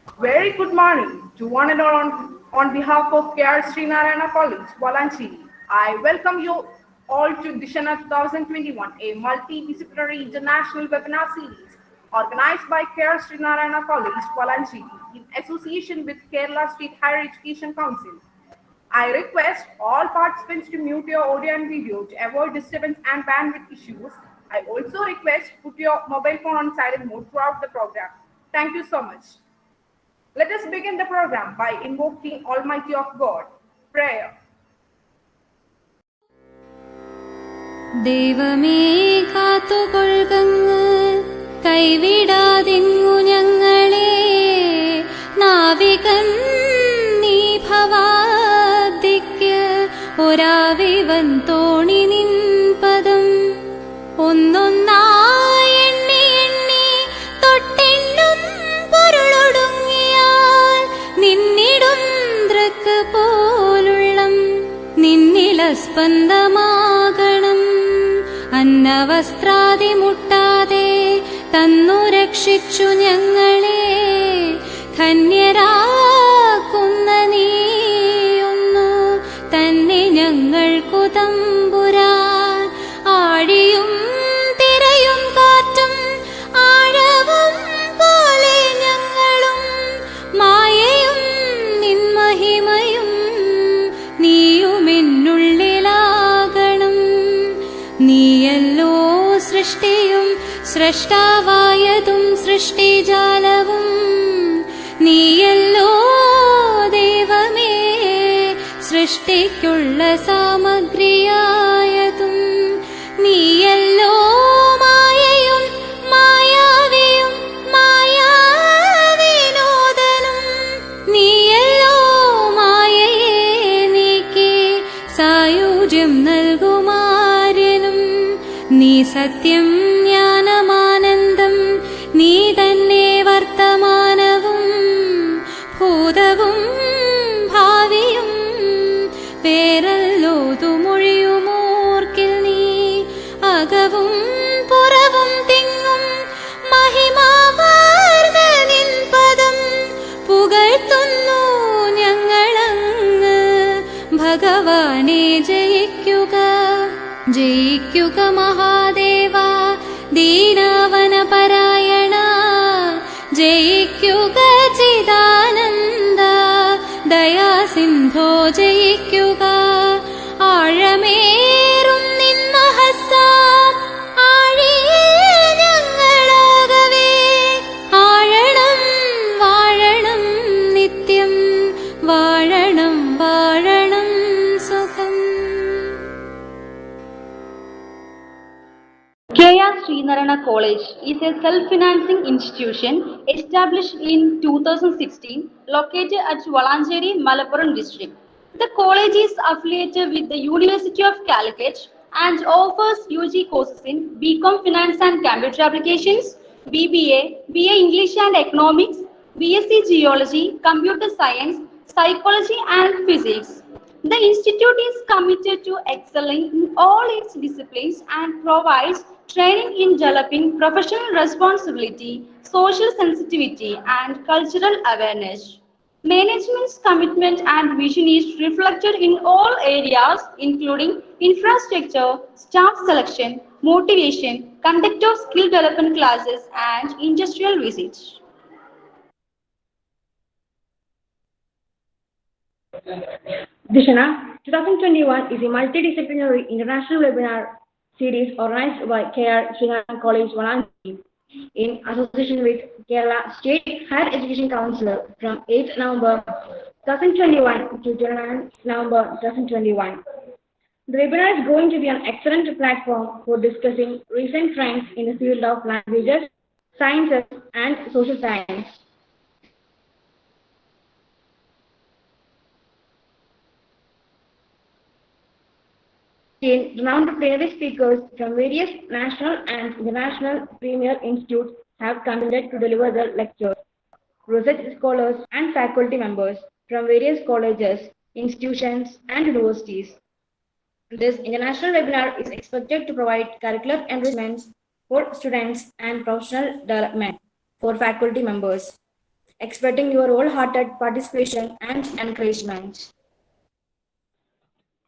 Very good morning to one and all on behalf of KSHEC College, Valancheri. I welcome you all to Dhishana 2021, a multidisciplinary international webinar series organized by KSHEC College, Valancheri in association with Kerala State Higher Education Council. I request all participants to mute your audio and video to avoid disturbance and bandwidth issues. I also request put your mobile phone on silent mode throughout the program. Thank you so much. Let us begin the program by invoking Almighty of God. Prayer. ദൈവമേ കാത്തുകൊള്ളുകങ്ങ് കൈവിടാതിങ്ങു ഞങ്ങളെ നാവികൻ നീ ഭവാബ്ദിക്ക് ഒരാവിവൻ തോണി നിൻ പദം ഒന്നൊന്നായി എണ്ണി എണ്ണി തൊട്ടെണ്ണും പൊരുളൊടുങ്ങിയാൽ നിന്നിടും ദൃക്ക് പോലുള്ളം നിന്നിലസ്പന്ദമാകണം അന്നവസ്ത്രാദി മുട്ടാതെ തന്നു രക്ഷിച്ചു ഞങ്ങളെ ധന്യരാക്കുന്ന നീയൊന്നു തന്നെ ഞങ്ങൾക്കു തമ്പുരാൻ ആഴിയും തിരയും കാറ്റും ആഴവും പോലെ ഞങ്ങളും മായയും നിൻമഹിമയും നീയുമെന്നുള്ളിലാകണം നീയല്ലോ സൃഷ്ടിയും സ്രഷ്ടാവായതും സൃഷ്ടിജാലവും നീയല്ലോ ദൈവമേ സൃഷ്ടിക്കുള്ള സാമഗ്രിയായതും നീയല്ലോ മായയും മായാവിയും മായാവിനോദനും നീയല്ലോ മായയെ നീക്കി സായുജ്യം നൽകുമാരനും നീ സത്യം ജ്ഞാനമാനന്ദം നീ തന്നെ വർത്തമാനവും ഭൂതവും ഭാവിയും പേരല്ലോതുമൊഴിയുമോർക്കിൽ നീ അകവും പുറവും തിങ്ങും മഹിമാവാർന്ന നിൻ പദം പുകഴ്ത്തുന്നു ഞങ്ങളങ്ങ് ഭഗവാനെ ജയിക്കുക ജയിക്കുക മഹാദേവ ദീനാവനപരായണ ജയിക്കുക ചിദാനന്ദ ദയാസിന്ധോ ജയിക്കുക ആഴമേറും നിൻ മഹസ്സാം ആഴിയിൽ ഞങ്ങളാകവേ ആഴണം വാഴണം നിത്യം വാഴണം വാഴണം സുഖം. KSHEC College is a self-financing institution established in 2016, located at Valancheri, Malappuram district. The college is affiliated with the University of Calicut and offers UG courses in Bcom Finance and Computer Applications, BBA, BA English and Economics, BSc Geology, Computer Science, Psychology and Physics. The institute is committed to excelling in all its disciplines and provides training in developing professional responsibility, social sensitivity, and cultural awareness. Management's commitment and vision is reflected in all areas, including infrastructure, staff selection, motivation, conduct of skill development classes, and industrial visits. Dhishana 2021 is a multidisciplinary international webinar series organized by KSHEC College, Valancheri in association with Kerala State Higher Education Council from 8th November 2021 to 29th November 2021. The webinar is going to be an excellent platform for discussing recent trends in the field of languages, sciences, and social science. Renowned plenary speakers from various national and international premier institutes have contributed to deliver the lectures. Research scholars and faculty members from various colleges, institutions, and universities. This international webinar is expected to provide curricular enrichments for students and professional development for faculty members. expecting your wholehearted participation and encouragement.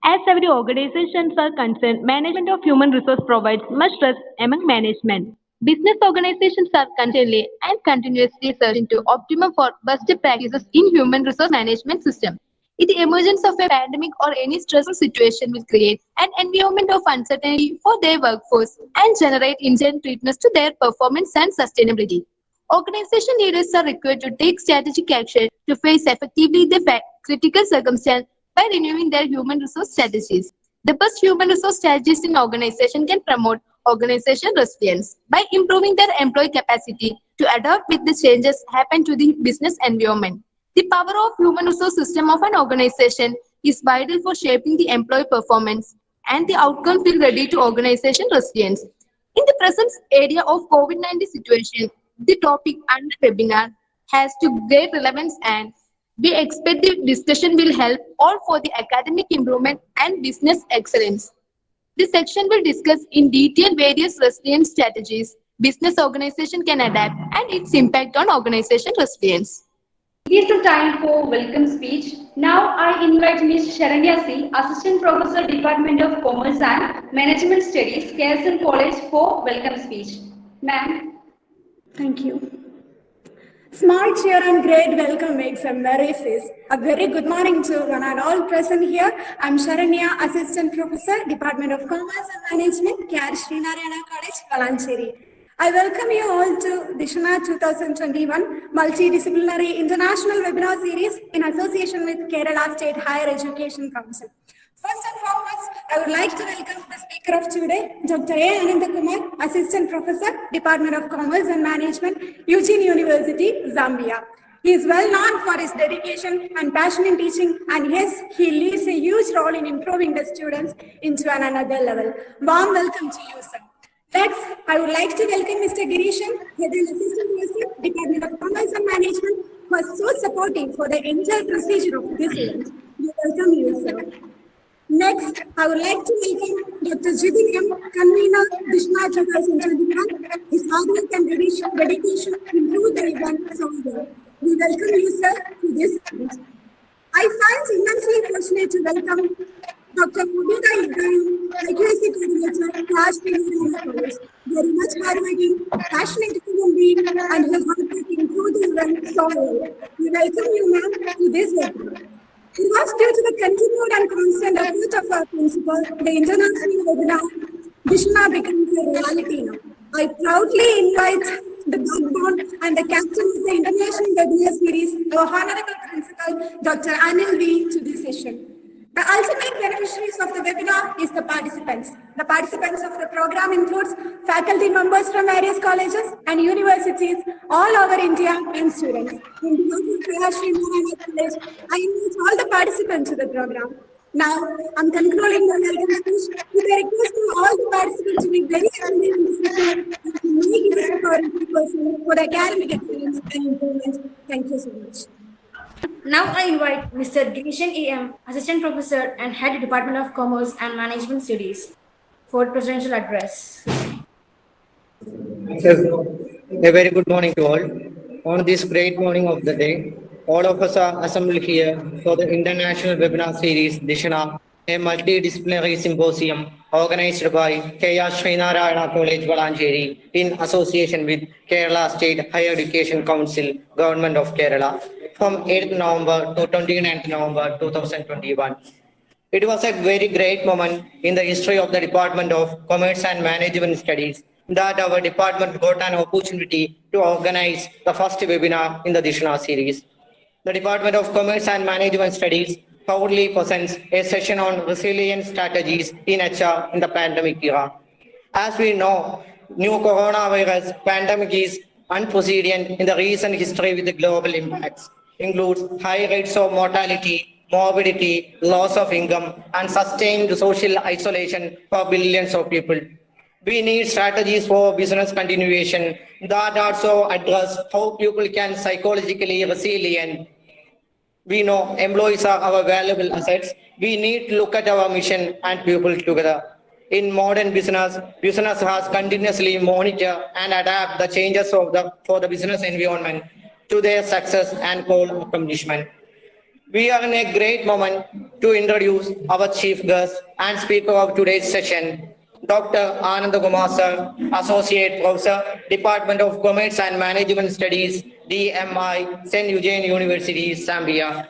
As every organizations are concerned, management of human resource provides much trust among management. Business organizations are continually and continuously searching to optimum for best practices in human resource management system. The emergence of a pandemic or any stressful situation will create an environment of uncertainty for their workforce and generate instant threats to their performance and sustainability. Organization leaders are required to take strategic action to face effectively the critical circumstance by renewing their human resource strategies. The best human resource strategists in organization can promote organization resilience by improving their employee capacity to adapt with the changes happen to the business environment. The power of human resource system of an organization is vital for shaping the employee performance and the outcome will ready to organization resilience. In the present area of COVID-19 situation, the topic and webinar has to great relevance and we expect the discussion will help all for the academic improvement and business excellence. This section will discuss in detail various resilience strategies business organization can adapt and its impact on organization resilience. It is the time for welcome speech. Now I invite Ms. Sharanya C, Assistant Professor, Department of Commerce and Management Studies, KSHEC College for welcome speech. Ma'am. Thank you. Small cheer and great welcome makes a merry face. A very good morning to one and all present here. I'm Sharanya, Assistant Professor, Department of Commerce and Management, KSHEC College, Valanchery. I welcome you all to Dhishana 2021 Multidisciplinary International Webinar Series in association with Kerala State Higher Education Council. First and foremost, I would like to welcome the speaker of today, Dr. A. Anandakumar, Assistant Professor, Department of Commerce and Management, Eugene University, Zambia. He is well known for his dedication and passion in teaching, and yes, he leads a huge role in improving the students into another level. Warm welcome to you, sir. Next, I would like to welcome Mr. Girishan, Head and Assistant Professor, Department of Commerce and Management, who was so supportive for the entire procedure of this event. We welcome you, sir. Next, I would like to welcome Dr. Jidin M, Convener, Dhishana 2021. His hard work and dedication improved the event so well. We welcome you, sir, to this event. I find immensely fortunate to welcome Dr. Mubida Ibrahim, IQAC coordinator, KSHEC College. Very much hardworking, passionate human being, and her hard work improved the event so well. We welcome you, ma'am, to this webinar. It was due to the continued and constant effort of our principal, the international webinar, Dhishana becomes a reality now. I proudly invite the backbone and the captain of the international webinar series, our honorable principal, Dr. Anil V, to this session. The ultimate beneficiaries of the webinar is the participants. The participants of the program includes faculty members from various colleges and universities all over India and students. On behalf of KSHEC College, I invite all the participants to the program. Now, I'm concluding the welcome speech with a request to all the participants to be very attentive in this session and to make it for the academic excellence and improvement. Thank you so much. Now I invite Mr. Division EM, Assistant Professor and Head Department of Commerce and Management Studies for Presidential Address. A very good morning to all. On this great morning of the day, all of us are assembled here for the International Webinar Series Dhishana, a multidisciplinary symposium organized by KSHEC College, Valanchery in association with Kerala State Higher Education Council, Government of Kerala, from 8th November to 29th November 2021. It was a very great moment in the history of the Department of Commerce and Management Studies that our department got an opportunity to organize the first webinar in the Dhishana series. The Department of Commerce and Management Studies proudly presents a session on resilient strategies in HR in the pandemic era. As we know, new coronavirus pandemic is unprecedented in the recent history with the global impacts, includes high rates of mortality, morbidity, loss of income, and sustained social isolation for billions of people. We need strategies for business continuation that also address how people can psychologically resilient. We know employees are our valuable assets. We need to look at our mission and people together. In modern business has continuously monitor and adapt the changes for the business environment to their success and goal accomplishment. We are in a great moment to introduce our chief guest and speaker of today's session, Dr. Ananda Kumar Sir, Associate Professor, Department of Commerce and Management Studies, DMI, St. Eugene University, Zambia.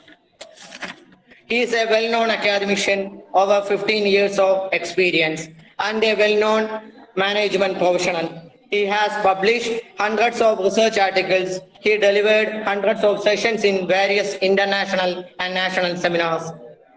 He is a well-known academician, over 15 years of experience, and a well-known management professional. He has published hundreds of research articles. He delivered hundreds of sessions in various international and national seminars.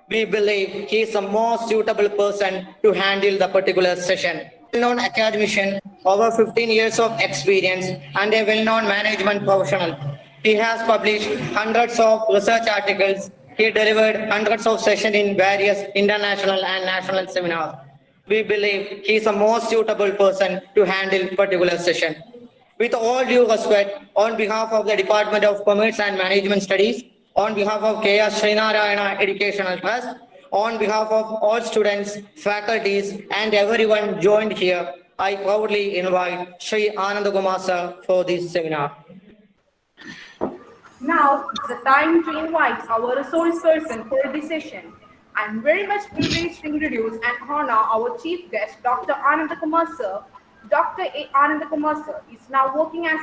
We believe he is the most suitable person to handle the particular session. Well-known academician, over 15 years of experience, and a well-known management professional. He has published hundreds of research articles. He delivered hundreds of sessions in various international and national seminars. We believe he is the most suitable person to handle particular session. With all due respect, on behalf of the Department of Commerce and Management Studies, on behalf of KSHEC Educational Trust, on behalf of all students, faculties, and everyone joined here, I proudly invite Shri Ananda Kumar Sir for this seminar. Now it's the time to invite our resource person for this session. I'm very much privileged to introduce and honor our chief guest, Dr. Ananda Kumar Sir. Dr. Ananda Kumar Sir is now working as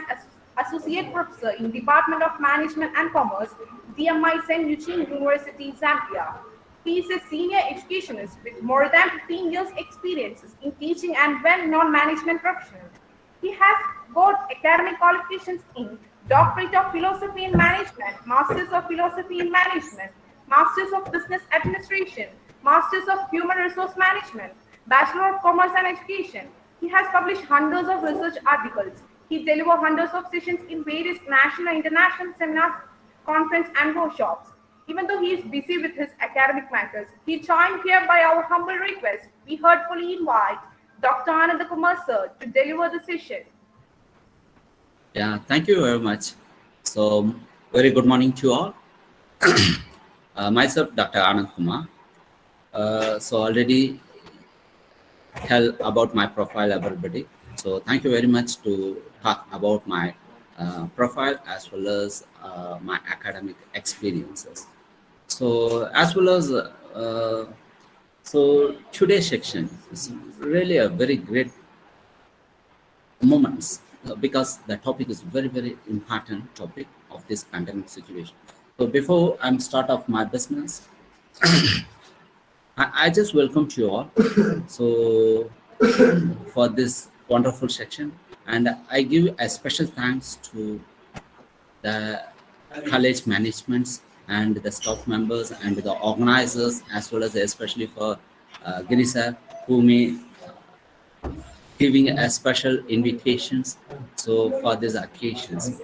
Associate Professor in Department of Management and Commerce, DMI St. Eugene University, Zambia. He is a senior educationist with more than 15 years experiences in teaching and well-known management professionals. He has got academic qualifications in Doctorate of Philosophy in Management, Masters of Philosophy in Management, Masters of Business Administration, Masters of Human Resource Management, Bachelor of Commerce and Education. He has published hundreds of research articles. He delivered hundreds of sessions in various national and international seminars, conferences, and workshops. Even though he is busy with his academic matters, he joined here by our humble request. We heartfully invite Dr. Ananda Kumar Sir to deliver the session. Yeah, thank you very much. So, very good morning to you all. Myself, Dr. Anand Kumar. So already tell about my profile, everybody. So thank you very much to talk about my profile as well as my academic experiences. So as well as so today's section is really a very great moments because the topic is very important topic of this pandemic situation. So before I'm start off my business, I just welcome to you all. So for this wonderful section, and I give a special thanks to the college managements and the staff members and the organizers, as well as especially for Giri sir, who may giving a special invitations so for these occasions.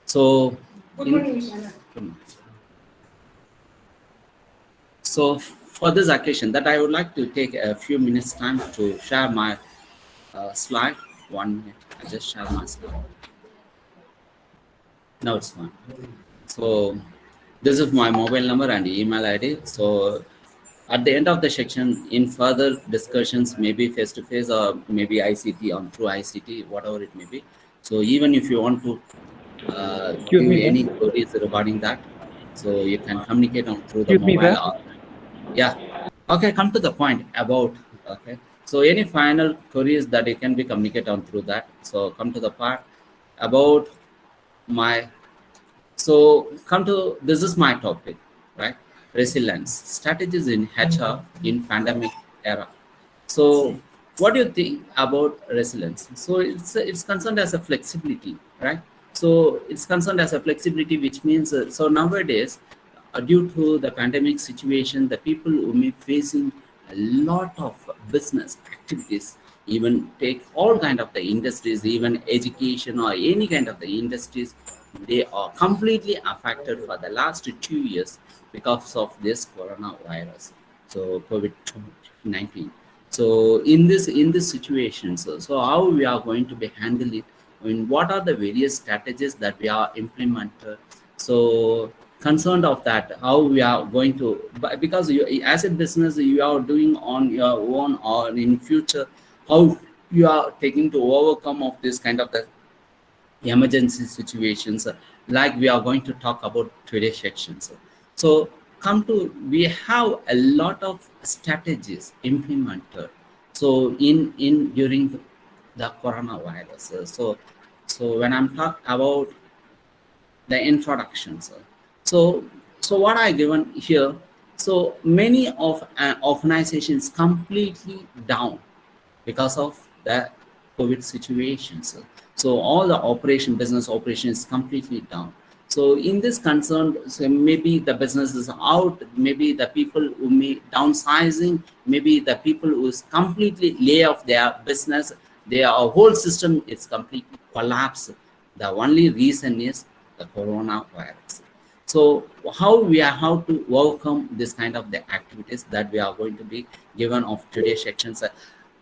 So so for this occasion that I would like to take a few minutes time to share my slide. 1 minute, I just share my slide. Now it's fine. So this is my mobile number and email ID. So at the end of the section, in further discussions, maybe face to face or maybe ICT on through ICT, whatever it may be. So even if you want to give me any queries regarding that, so you can communicate on through the mobile. Yeah. Okay. Come to the point about. Okay. So any final queries that you can be communicated on through that. So come to the part about my. So come to this is my topic, right? Resilience strategies in HR in pandemic era. So what do you think about resilience? So it's concerned as a flexibility, right? So it's concerned as a flexibility, which means so nowadays due to the pandemic situation, the people who may facing a lot of business activities, even take all kind of the industries, even education or any kind of the industries, they are completely affected for the last 2 years because of this coronavirus, so COVID-19. So in this situation, so how we are going to be handle it? I mean, what are the various strategies that we are implemented? So concerned of that, how we are going to, because you, as a business, you are doing on your own or in future, how you are taking to overcome of this kind of the emergency situations, like we are going to talk about today's sections. So we have a lot of strategies implemented. So in during the coronavirus. So when I'm talking about the introductions. So what I given here, so many of organizations completely down because of the COVID situations. So all the business operation is completely down. So in this concern, so maybe the business is out, maybe the people who may downsizing, maybe the people who is completely lay off their business, their whole system is completely collapsed. The only reason is the coronavirus. So how to overcome this kind of the activities that we are going to be given of today's sections.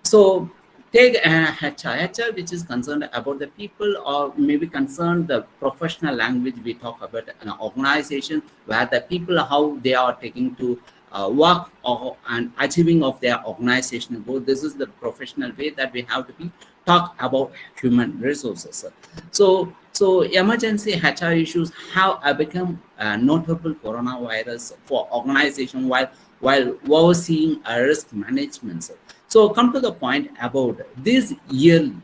So take HR, which is concerned about the people, or maybe concerned the professional language. We talk about an organization where the people, how they are taking to work and achieving of their organizational goal. This is the professional way that we have to be talk about human resources. So emergency HR issues have become a notable coronavirus for organization while overseeing risk management. So come to the point about these yearly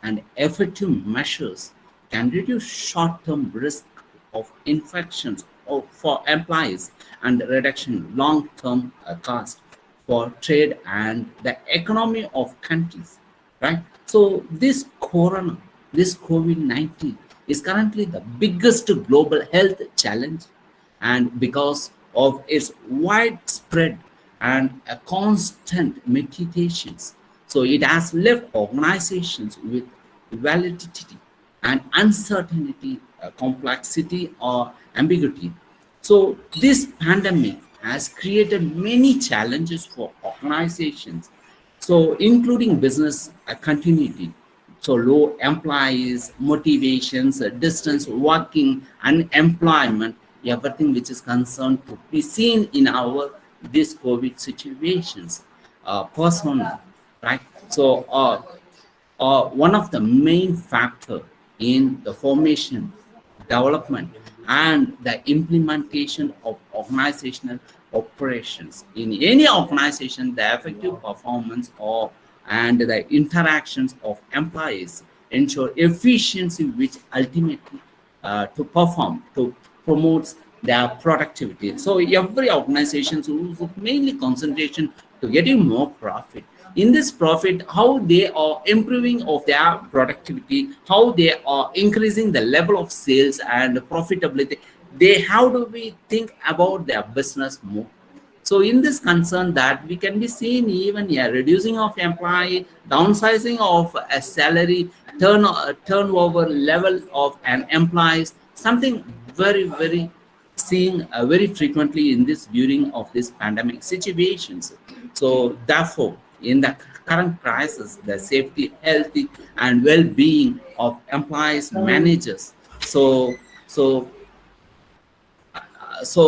and effective measures can reduce short-term risk of infections for employees and reduction long-term cost for trade and the economy of countries, right? So this COVID-19 is currently the biggest global health challenge, and because of its widespread and a constant mutations, so it has left organizations with volatility and uncertainty, complexity or ambiguity. So this pandemic has created many challenges for organizations, so including business continuity, so low employees, motivations, distance working, unemployment, everything which is concerned to be seen in our this COVID situations, personally, right? So one of the main factor in the formation, development, and the implementation of organizational operations. In any organization, the effective performance and the interactions of employees ensure efficiency, which ultimately to promote their productivity. So every organization is mainly concentration to getting more profit. In this profit, how they are improving of their productivity, how they are increasing the level of sales and profitability, they how do we think about their business more. So in this concern that we can be seen even here, reducing of employee, downsizing of a salary, turnover level of an employees, something very seen very frequently in this during of this pandemic situations. So therefore, in the current crisis, the safety, healthy, and well-being of employees, managers. So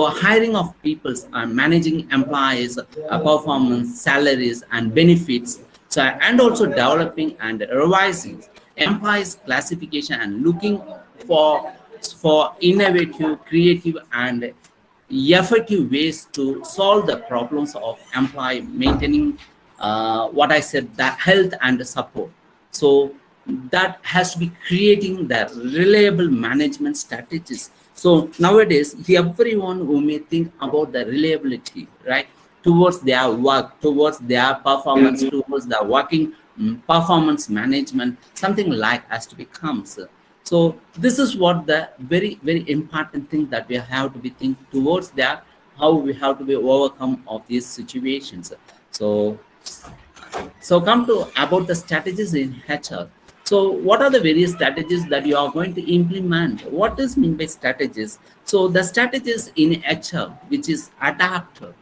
hiring of people and managing employees, performance, salaries, and benefits. So and also developing and revising employees classification and looking for innovative, creative, and effective ways to solve the problems of employee maintaining what I said, the health and the support. So that has to be creating the reliable management strategies. So nowadays, everyone who may think about the reliability, right, towards their work, towards their performance, towards the working performance management, something like has to become. So this is what the very important thing that we have to be think towards that, how we have to be overcome of these situations. So come to about the strategies in HR. So what are the various strategies that you are going to implement? What is mean by strategies? So the strategies in HR, which is adapted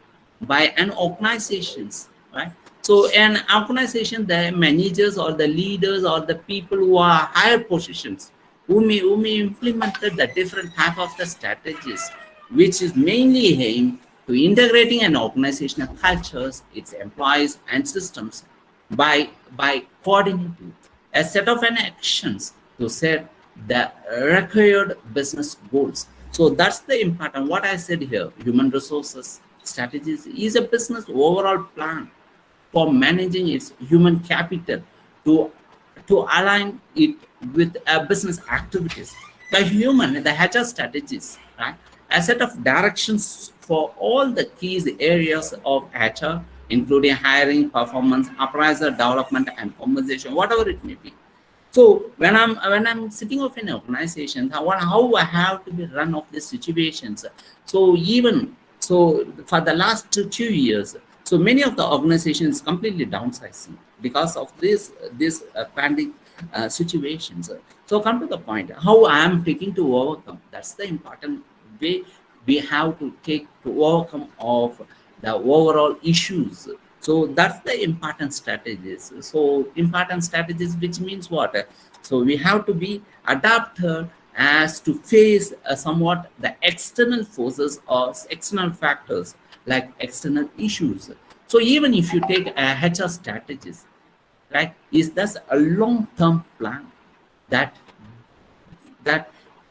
by an organizations, right? So an organization, the managers or the leaders or the people who are higher positions, who may implement the different type of the strategies, which is mainly aimed to integrating an organizational cultures, its employees and systems by coordinating a set of an actions to set the required business goals. So that's the important. What I said here, human resources strategies is a business overall plan for managing its human capital to align it with business activities. The HR strategies, right? A set of directions for all the key areas of HR, including hiring, performance, appraisal, development, and compensation, whatever it may be. So when I'm sitting of an organization, how I have to be run of these situations. So even so for the last 2 years, so many of the organizations completely downsizing because of this pandemic situations. So come to the point, how I am taking to overcome. That's the important way we have to take to overcome of the overall issues. So that's the important strategies. So important strategies, which means what? So we have to be adapted as to face somewhat the external forces or external factors like external issues. So even if you take HR strategies, right, is thus a long-term plan that that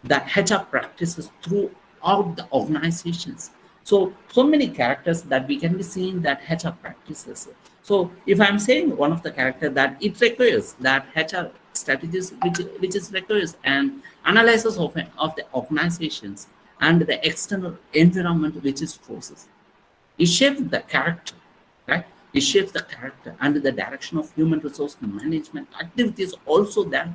HR practices throughout the organizations. So many characters that we can be seeing that HR practices. So if I'm saying one of the character that it requires that HR strategies which is requires an analysis of the organizations and the external environment which is forces. It shapes the character, right? It shapes the character and the direction of human resource management activities also there.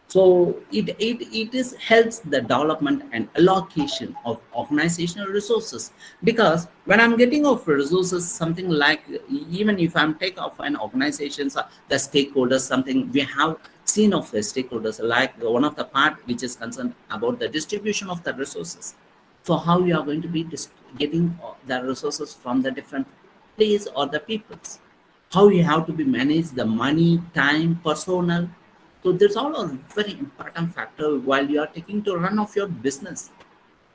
So it is helps the development and allocation of organizational resources, because when I'm getting of resources, something like, even if I'm take of an organization, so the stakeholders, something we have seen of the stakeholders, like one of the part which is concerned about the distribution of the resources. So how you are going to be getting the resources from the different place or the peoples, how you have to be manage the money, time, personnel. So there's all a very important factor while you are taking to run off your business,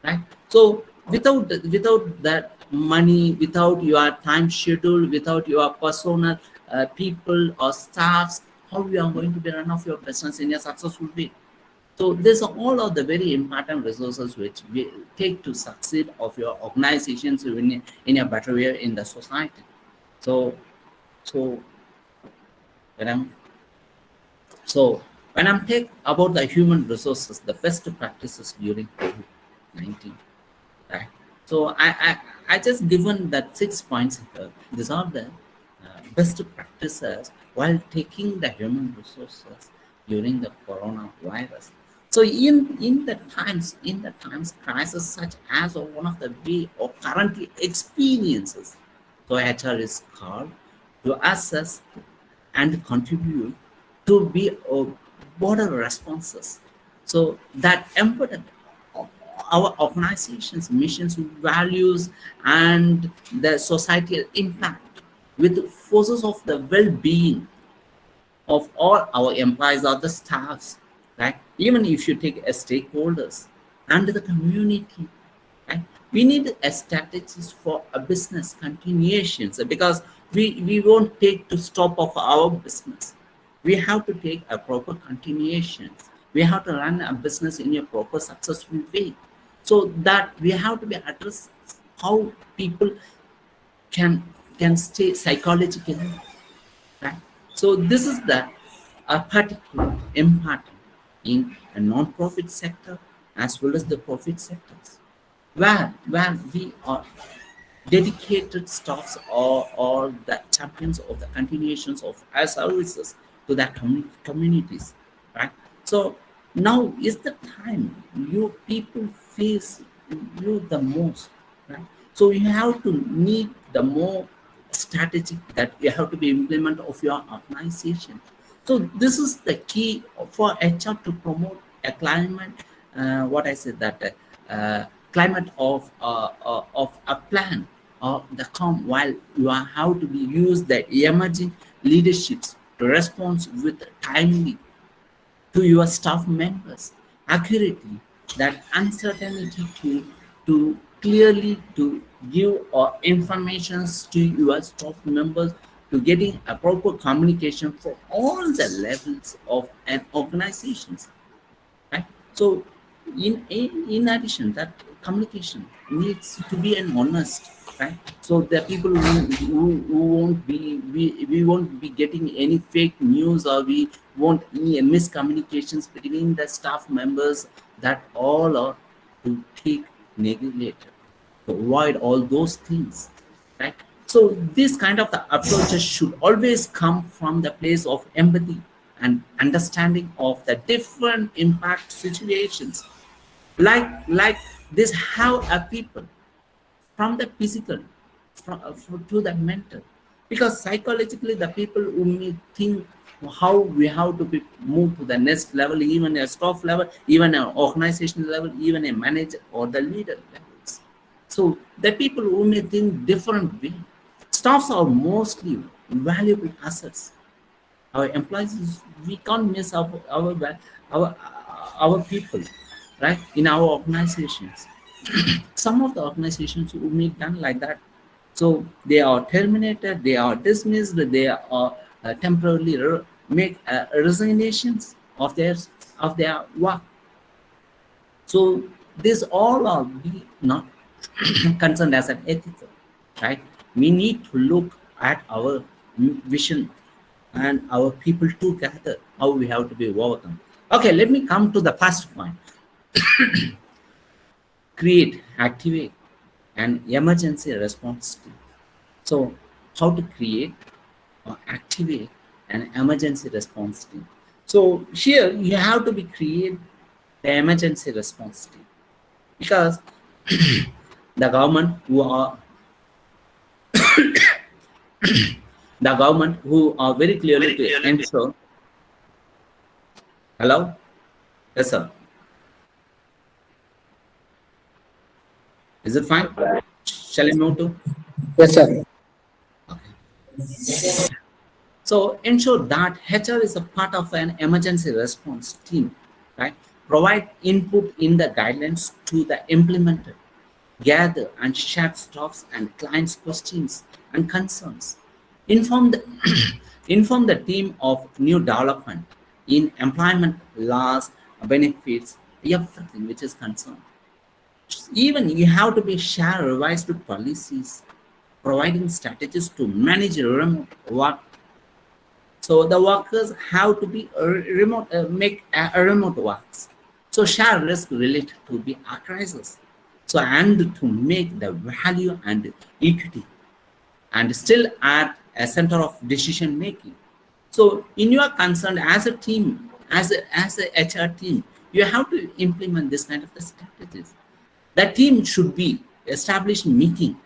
right? So without that money, without your time schedule, without your personnel, people or staffs, how you are going to be run off your business in a successful way? So these are all of the very important resources which we take to succeed of your organizations in a better way in the society. So when I'm when I'm talking about the human resources, the best practices during COVID-19, right? So I just given that 6 points here. These are the best practices while taking the human resources during the coronavirus. So in the times crisis such as one of the we or currently experiences, so HR is called to assess and contribute to be border responses. So that embodied our organization's missions, values, and the societal impact with forces of the well-being of all our employees or the staffs, right? Even if you take as stakeholders and the community, right? We need a strategies for a business continuations, because we won't take to stop of our business. We have to take a proper continuations. We have to run a business in a proper successful way. So that we have to be addressed how people can stay psychologically, right? So this is the a particular important in a non-profit sector as well as the profit sectors, where we are dedicated staffs or the champions of the continuations of our services to the communities, right? So now is the time you people face you the most, right? So you have to need the more strategy that you have to be implement of your organization. So this is the key for HR to promote a climate. What I said that climate of a plan or the calm, while you are how to be use the emerging leaderships to respond with timely to your staff members accurately, that uncertainty to clearly to give informations to your staff members, to getting a proper communication for all the levels of an organizations. So in addition, that communication needs to be an honest, right? So the people who won't be we won't be getting any fake news, or we won't any miscommunications between the staff members, that all are to take neglected, to avoid all those things, right? So this kind of the approaches should always come from the place of empathy and understanding of the different impact situations, like this how a people from the physical to the mental, because psychologically the people who may think how we have to be moved to the next level, even a staff level, even an organization level, even a manager or the leader levels. So the people who may think different way, staffs are mostly valuable assets. Our employees, we can't miss our our people, right, in our organizations. Some of the organizations who may done like that, so they are terminated, they are dismissed, they are temporarily make resignations of their work. So this all are we not concerned as an ethical, right? We need to look at our vision and our people together, how we have to be overcome. Okay, let me come to the first point. Create, activate an emergency response team. So how to create or activate an emergency response team? So here you have to be create the emergency response team, because the government who are the government who are very clearly to ensure. Hello? Yes, sir. Is it fine? Shall I move to? Yes, sir. So ensure that HR is a part of an emergency response team, right? Provide input in the guidelines to the implementer, gather and share staffs and clients' questions and concerns, inform the inform the team of new development in employment laws, benefits, everything which is concerned. Even you have to be share revised policies, providing strategies to manage remote work. So the workers have to be remote, make a remote works. So share risk related to be a crisis. So and to make the value and equity, and still at a center of decision making. So in your concern as a team, as a HR team, you have to implement this kind of the strategies. The team should be established meeting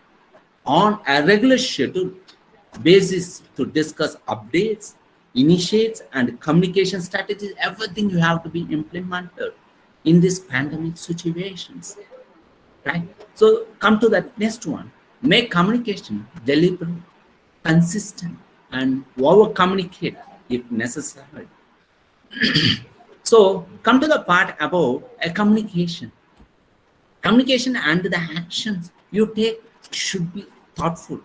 on a regular schedule basis to discuss updates, initiates, and communication strategies. Everything you have to be implemented in these pandemic situations, right? So come to the next one. Make communication deliberate, consistent, and over communicate if necessary. So come to the part about a communication. Communication and the actions you take should be thoughtful,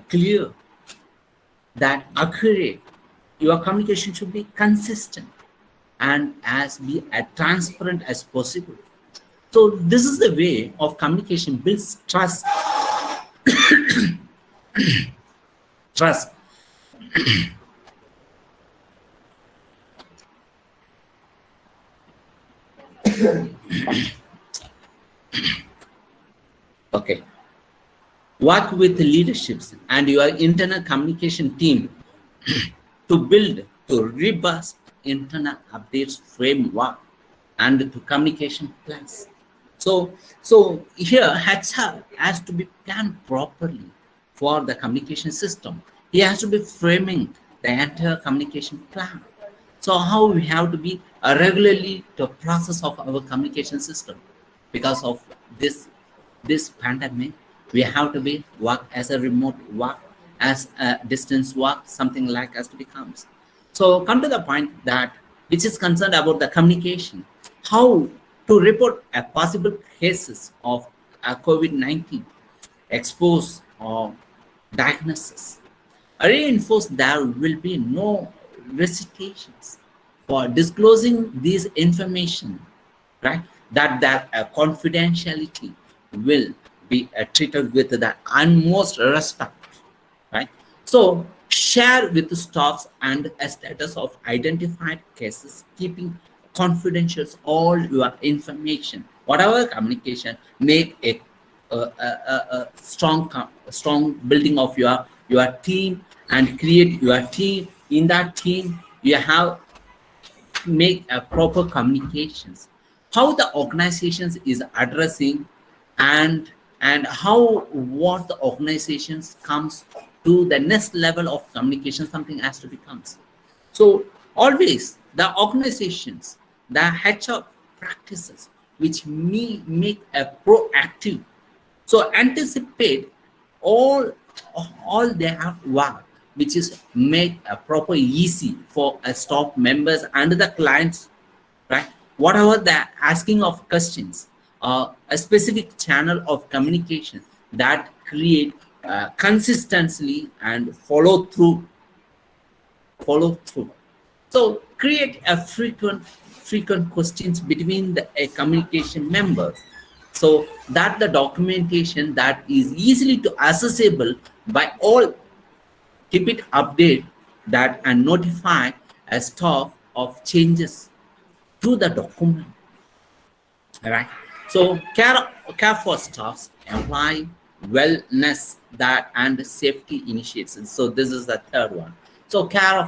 clear, that accurate. Your communication should be consistent and as be as transparent as possible. So this is the way of communication builds trust. Trust. Okay. Work with the leaderships and your internal communication team to build to robust internal updates framework and to communication plans. So here HR has to be planned properly for the communication system. He has to be framing the entire communication plan. So how we have to be regularly the process of our communication system, because of this pandemic, we have to be work as a remote work, as a distance work, something like as to becomes. So come to the point that which is concerned about the communication, how to report a possible cases of COVID-19, expose or diagnosis. Reinforce there will be no recitations for disclosing this information right? That confidentiality will be treated with the utmost respect, right? So share with the staffs and a status of identified cases, keeping confidential all your information, whatever communication, make a strong building of your team and create your team. In that team, you have make a proper communications, how the organizations is addressing, and how what the organizations comes to the next level of communication, something has to become. So always the organizations, the HR practices which make a proactive, so anticipate all all their work, which is make a proper easy for a staff members and the clients, right? Whatever the asking of questions, a specific channel of communication that create consistency and follow through. So create a frequent questions between the communication members, so that the documentation that is easily to accessible by all. Keep it update that and notify a staff of changes to the document. All right. So care for staffs, employee wellness that and safety initiatives. So this is the third one. So care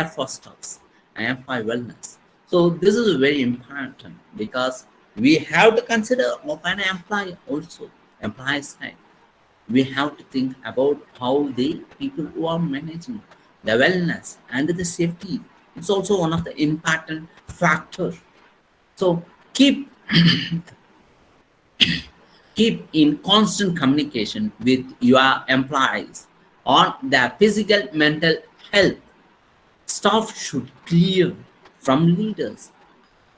for staffs and employee wellness. So this is very important because we have to consider of an employee also, employee side. We have to think about how the people who are managing the wellness and the safety. It's also one of the important factors. So keep in constant communication with your employees on their physical mental health. Staff should clear from leaders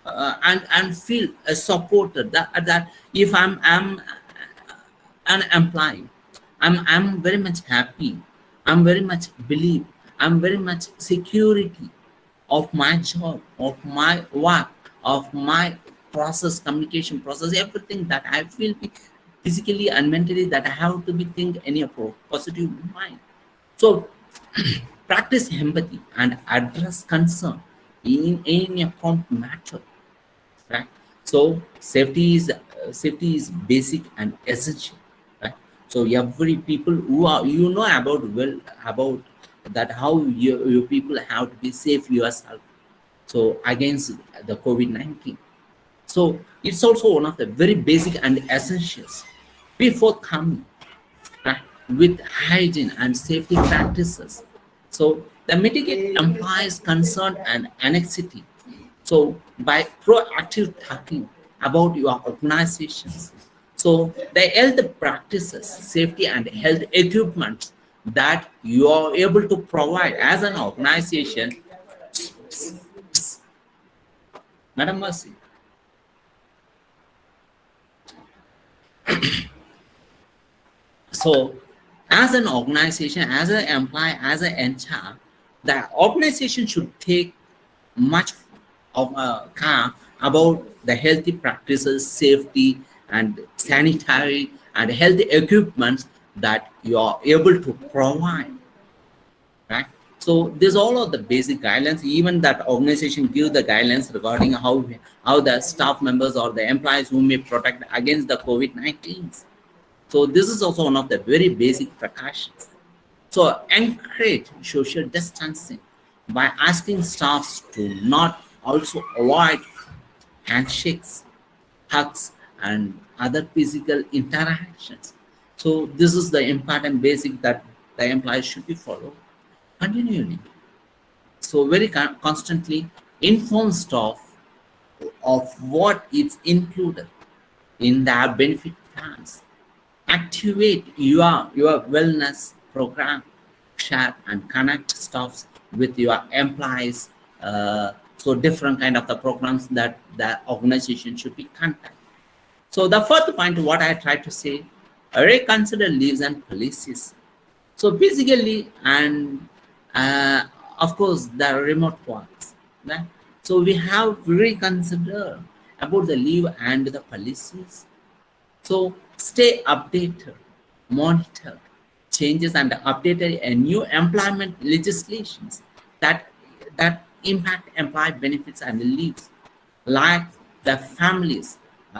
and feel supported that if I'm an employee, I'm very much happy, I'm very much believe, I'm very much security of my job, of my work, of my process, communication process, everything that I feel physically and mentally that I have to be think any positive mind. So practice empathy and address concern in a prompt matter, right? So safety is basic and essential, right? So every people who are about that how you people have to be safe yourself, so against the COVID-19. So it's also one of the very basic and essentials. Before coming, right, with hygiene and safety practices. So the mitigate implies concern and anxiety. So by proactive talking about your organizations, so the health practices, safety and health equipment that you are able to provide as an organization. Madam Mercy. So as an organization, as an employee, as an HR, the organization should take much of care about the healthy practices, safety and sanitary and healthy equipments that you are able to provide, right? So these all are the basic guidelines. Even that organization give the guidelines regarding how the staff members or the employees who may protect against the COVID-19. So this is also one of the very basic precautions. So encourage social distancing by asking staffs to not also avoid handshakes, hugs, and other physical interactions. So this is the important basic that the employees should be followed continually. So very constantly inform staff of what is included in their benefit plans. Activate your wellness program, share and connect staffs with your employees. So different kind of the programs that the organization should be conducted. So the fourth point, what I try to say, reconsider leaves and policies. So basically, and of course, the remote works. Right? So we have reconsider about the leave and the policies. So stay updated, monitor changes and updated new employment legislations that impact employee benefits and leaves, like the families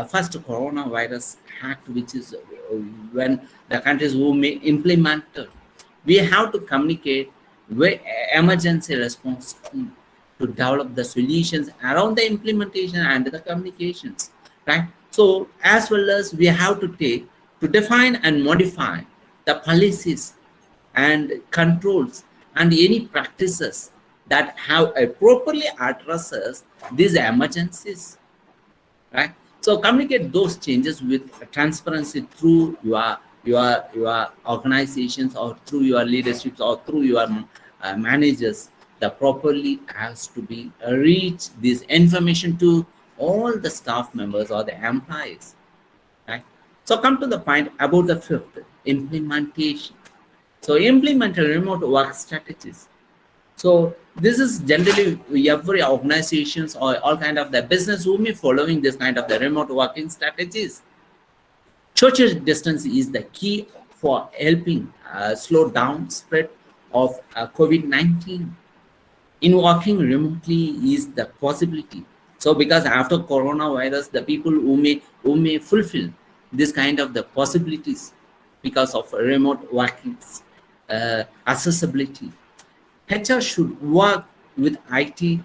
first coronavirus act, which is when the countries who may implement it, we have to communicate with emergency response team to develop the solutions around the implementation and the communications, right? So as well as we have to take to define and modify the policies and controls and any practices that have properly addresses these emergencies, right? So communicate those changes with transparency through your organizations or through your leaderships or through your managers. That properly has to be reach this information to all the staff members or the employees, right? So come to the point about the fifth, implementation. So implement remote work strategies. So this is generally every organizations or all kind of the business who may following this kind of the remote working strategies. Social distance is the key for helping slow down spread of COVID-19. In working remotely is the possibility. So because after coronavirus, the people who may fulfill this kind of the possibilities because of remote working accessibility. HR should work with IT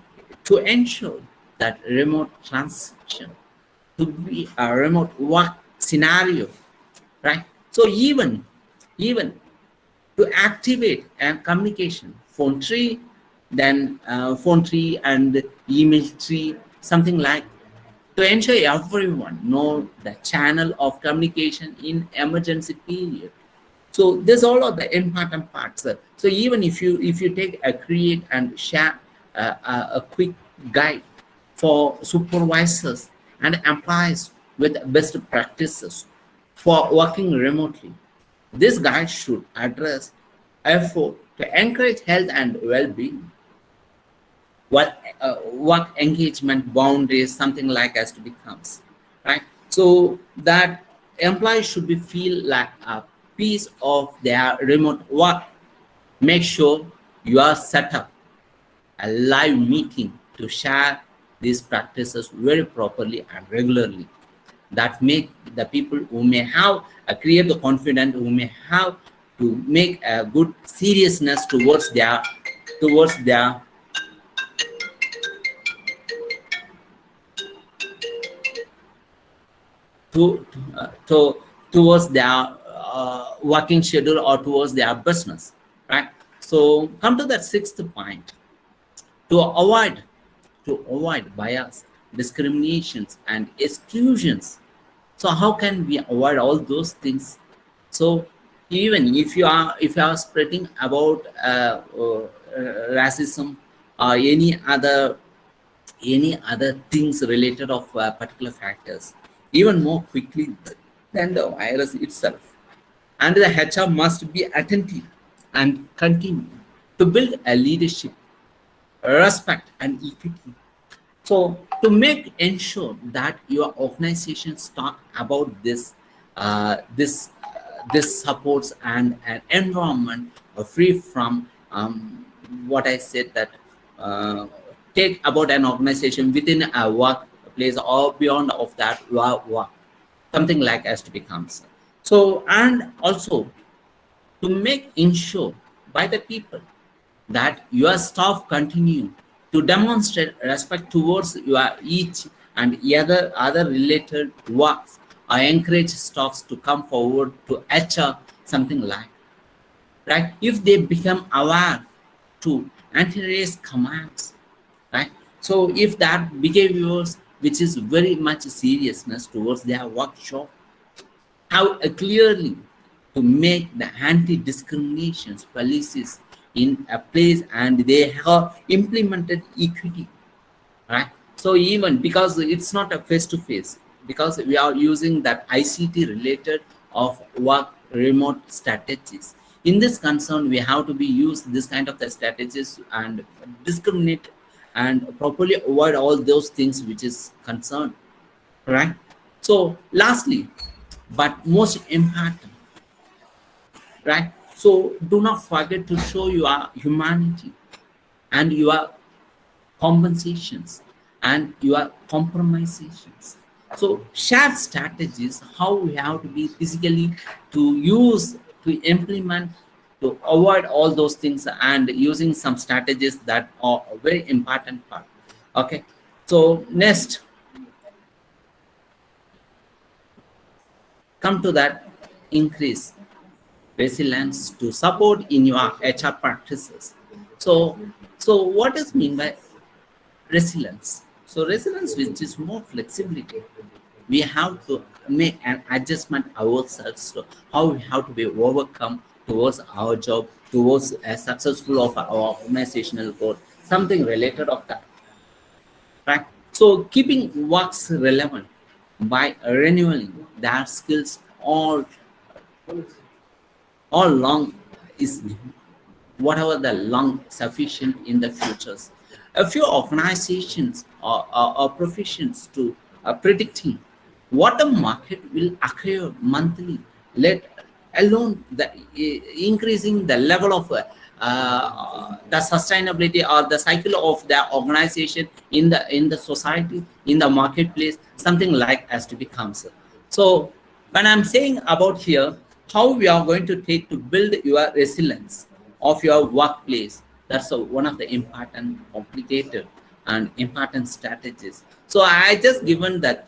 to ensure that remote transition to be a remote work scenario, right? So even to activate and communication phone tree, then phone tree and email tree, something like, to ensure everyone know the channel of communication in emergency period. So this all are the important parts. So even if you take a create and share a quick guide for supervisors and employees with best practices for working remotely, this guide should address effort to encourage health and well-being. Work engagement boundaries, something like as to becomes, right? So that employees should be feel like a piece of their remote work. Make sure you are set up a live meeting to share these practices very properly and regularly. That make the people who may have create the confidence, who may have to make a good seriousness towards their towards their working schedule or towards their business, right? So come to that sixth point, to avoid bias, discriminations and exclusions. So how can we avoid all those things? So even if you are spreading about racism or any other things related of particular factors, even more quickly than the virus itself. And the HR must be attentive and continue to build a leadership, respect and equity. So to make ensure that your organizations talk about this supports and an environment free from what I said, that take about an organization within a workplace or beyond of that work, something like as to becomes. So and also to make ensure by the people that your staff continue to demonstrate respect towards your each and other related works, or encourage staffs to come forward to HR, something like, right? If they become aware to anti-racist commands, right? So if that behaviors which is very much seriousness towards their workshop, how clearly to make the anti-discrimination policies in a place, and they have implemented equity, right? So even because it's not a face-to-face, because we are using that ICT related of work remote strategies. In this concern, we have to be use this kind of the strategies and discriminate and properly avoid all those things which is concerned, right? So lastly, but most important, right? So do not forget to show your humanity and your compensations and your compromisations. So share strategies how we have to be physically to use to implement to avoid all those things and using some strategies that are a very important part. Okay. So next, come to that increase resilience to support in your HR practices. So, so what is mean by resilience? So resilience, which is more flexibility. We have to make an adjustment ourselves to how we have to be overcome towards our job, towards a successful of our organizational goal, something related of that, right? So keeping works relevant by renewing their skills all along is whatever the long sufficient in the futures. A few organizations are proficient to predicting what the market will occur monthly, let alone the increasing the level of the sustainability or the cycle of the organization in the society, in the marketplace, something like as to become. So when I'm saying about here, how we are going to take to build your resilience of your workplace, that's one of the important, complicated, and important strategies. So I just given the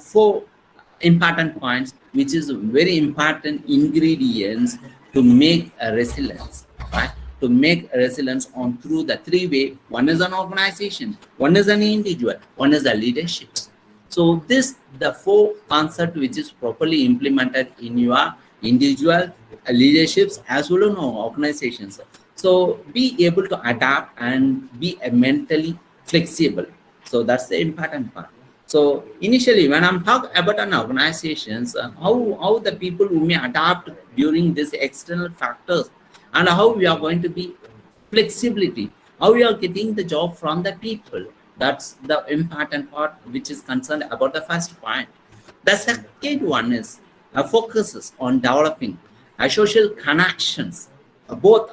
four important points, which is very important ingredients to make a resilience, right? To make a resilience on through the three way. One is an organization, one is an individual, one is the leadership. So this the four concept which is properly implemented in your individual leaderships as well as organizations. So be able to adapt and be mentally flexible. So that's the important part. So initially, when I'm talking about an organizations, how the people who may adapt during these external factors, and how we are going to be flexibility, how we are getting the job from the people. That's the important part which is concerned about the first point. The second one is focuses on developing social connections, both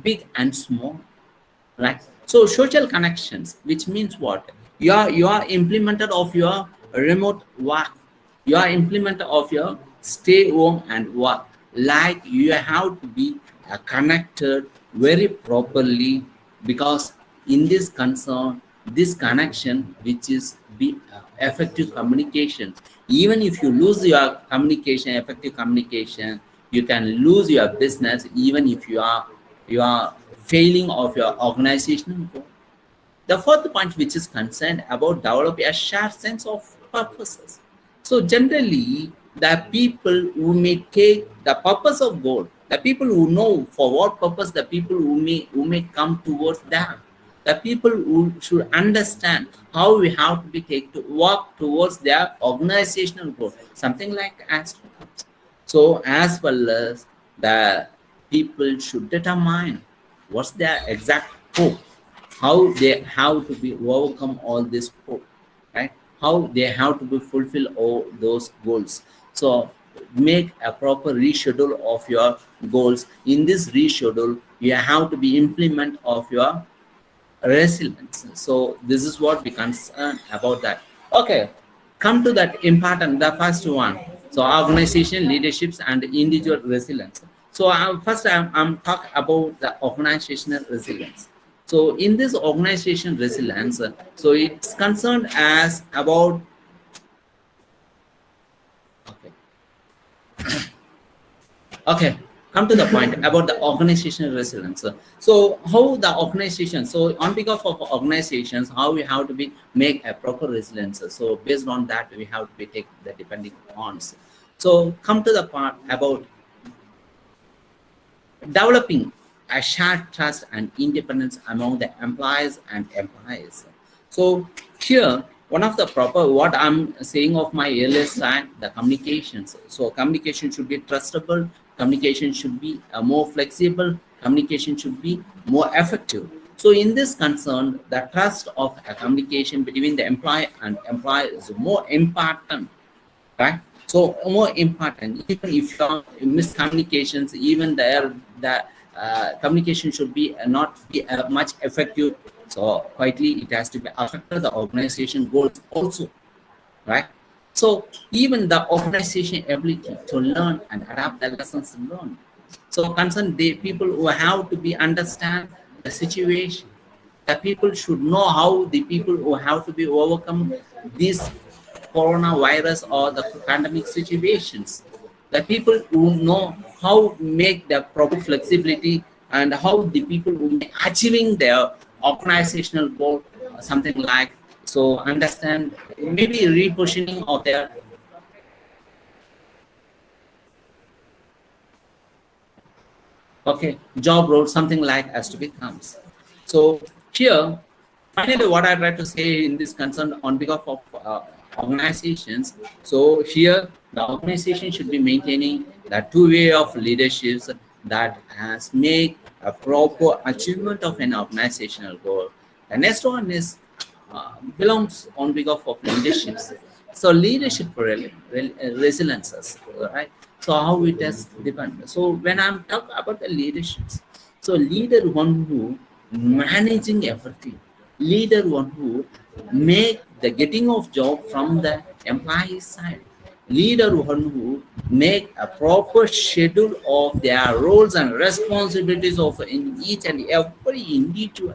big and small, right? So social connections, which means what? You are implemented of your remote work, you are implemented of your stay home and work, like you have to be connected very properly, because in this concern, this connection which is be effective communication. Even if you lose your communication, effective communication, you can lose your business, even if you are failing of your organizational goal. The fourth point, which is concerned about developing a shared sense of purposes. So generally, the people who may take the purpose of goal, the people who know for what purpose, the people who may come towards them, the people who should understand how we have to be take to work towards their organizational goal, something like as. So as well as the people should determine what's their exact hope, how they have to be overcome all this hope, right? How they have to be fulfill all those goals. So make a proper reschedule of your goals. In this reschedule, you have to be implement of your resilience. So this is what we concern about that. Okay, come to that important, the first one. So organization, leaderships, and individual resilience. So I'm talking about the organizational resilience. So in this organization resilience, so it's concerned as about, okay, okay, come to the point about the organizational resilience. So how the organization, so on behalf of organizations, how we have to be make a proper resilience. So based on that, we have to be take the depending on. So come to the part about developing a shared trust and independence among the employees and employees. So here, one of the proper, what I'm saying of my earlier slide, the communications. So communication should be trustable, communication should be more flexible, communication should be more effective. So in this concern, the trust of a communication between the employee and employer is more important, right? So more important, even if you are miscommunications, even there, the communication should be not be much effective. So quietly, it has to be affected the organization goals also, right? So even the organization ability to learn and adapt the lessons learned. So concern the people who have to be understand the situation. The people should know how the people who have to be overcome this coronavirus or the pandemic situations. The people who know how make the proper flexibility and how the people who may achieving their organizational goal, something like so understand maybe repositioning of their job role, something like as to becomes. So here finally what I try to say in this concern on behalf of organizations. So here the organization should be maintaining the two-way of leaderships that has made a proper achievement of an organizational goal. The next one is belongs on behalf of leaderships. So leadership resiliences, right? So how it has depend. So when I'm talking about the leaderships, so leader one who managing everything, leader one who make the getting of job from the employee side, leader one who make a proper schedule of their roles and responsibilities of in each and every individual.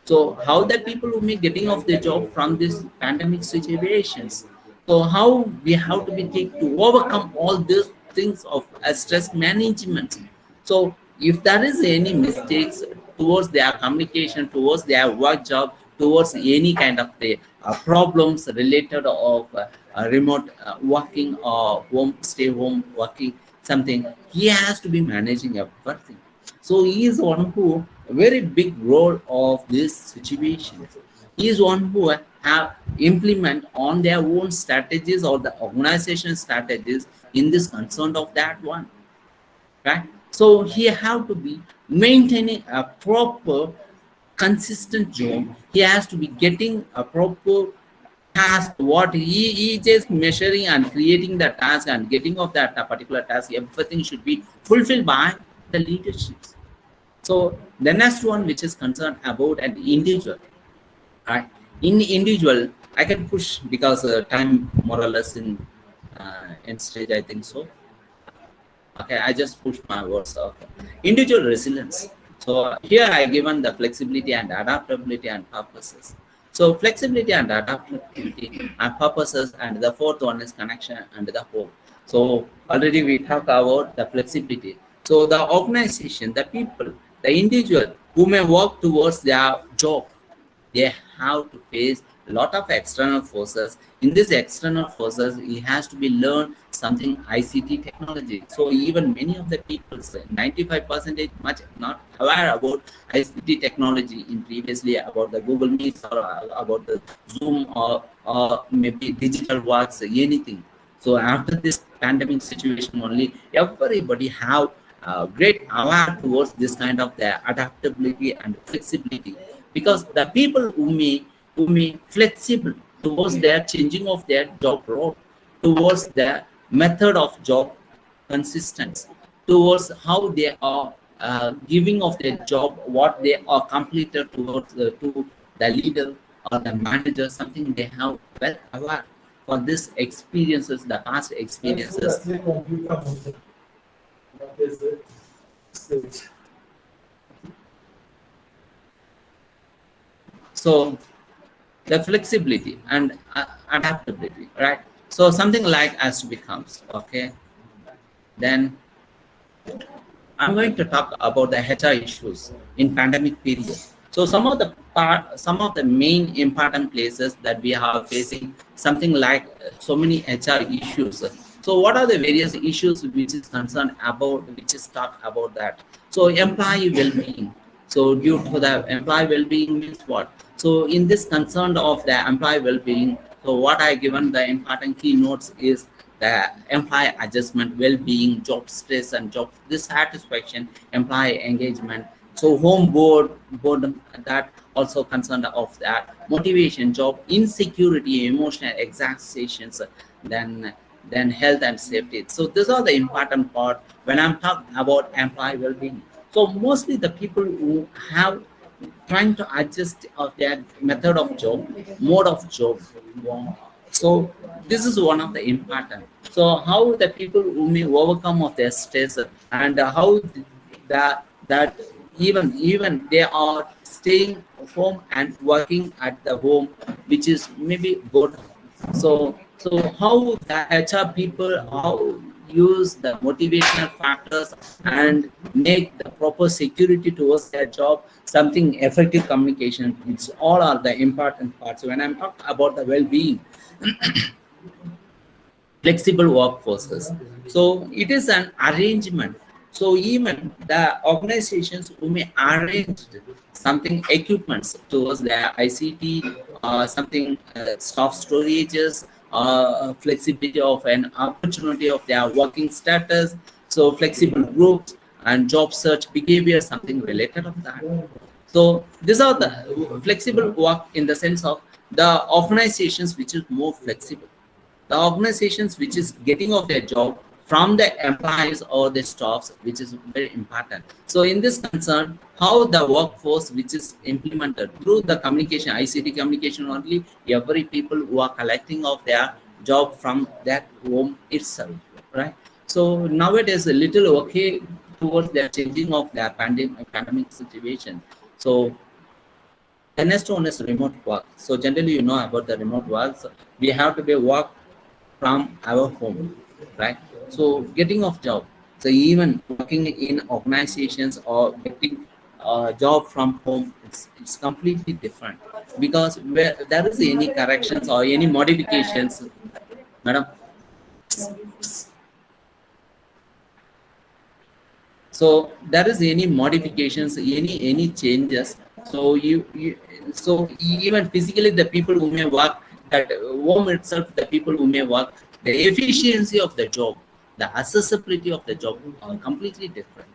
So how that people will be getting off their job from this pandemic situations. So how we have to be take to overcome all these things of stress management. So if there is any mistakes towards their communication, towards their work job, towards any kind of the problems related of remote working or stay home working, something, he has to be managing everything. So he is one who a very big role of this situation. He is one who have implement on their own strategies or the organization strategies in this concern of that one, right? So he have to be maintaining a proper consistent job. He has to be getting a proper task what he just measuring and creating the task and getting of that particular task, everything should be fulfilled by the leadership. So the next one which is concerned about an individual, right? In individual I can push because time more or less in stage, I think so. Okay, I just push my words. Okay, individual resilience. So here I given the flexibility and adaptability and purposes. So flexibility and adaptability and purposes, and the fourth one is connection and the hope. So already we talked about the flexibility. So the organization, the people, the individual who may work towards their job, they have to face a lot of external forces. In this external forces, he has to be learn something ICT technology. So even many of the people, 95% much not aware about ICT technology in previously about the Google Meets or about the Zoom or maybe digital works, anything. So after this pandemic situation only, everybody have great aware towards this kind of the adaptability and flexibility, because the people who may flexible towards their changing of their job role, towards their method of job consistency, towards how they are giving of their job, what they are completed towards to the leader or the manager, something they have well aware for this experiences, the past experiences. So the flexibility and adaptability, right? So something like as becomes, okay, then I'm going to talk about the HR issues in pandemic period. So some of the main important places that we are facing, something like so many HR issues. So what are the various issues which is concerned about, which is talked about that? So employee well-being. So due to the employee well-being means what? So in this concern of the employee well-being, so what I given the important keynotes is the employee adjustment, well-being, job stress and job dissatisfaction, employee engagement, So boredom, that also concerned of that motivation, job insecurity, emotional exhaustions, then health and safety. So these are the important part when I'm talking about employee well-being. So mostly the people who have trying to adjust of their method of job, mode of job. So this is one of the important. So how the people who may overcome of their stress, and how that even they are staying home and working at the home, which is maybe good. So how the HR people how use the motivational factors and make the proper security towards their job, something effective communication. It's all are the important parts. When I'm talking about the well-being, flexible workforces. So it is an arrangement. So even the organizations who may arrange something equipments towards their ICT, something staff storages, flexibility of an opportunity of their working status, so flexible groups and job search behavior, something related of that. So these are the flexible work in the sense of the organizations which is more flexible, the organizations which is getting of their job from the employees or the staffs, which is very important. So in this concern, how the workforce which is implemented through the communication, ICT communication only, every people who are collecting of their job from that home itself, right? So nowadays a little okay towards the changing of their pandemic situation. So the next one is remote work. So generally, you know about the remote work. So we have to be work from our home, right? So getting off job. So even working in organizations or getting a job from home, it's completely different, because where there is any corrections or any modifications, madam. So there is any modifications, any changes. So you so even physically the people who may work at home itself, the people who may work, the efficiency of the job, the accessibility of the job are completely different,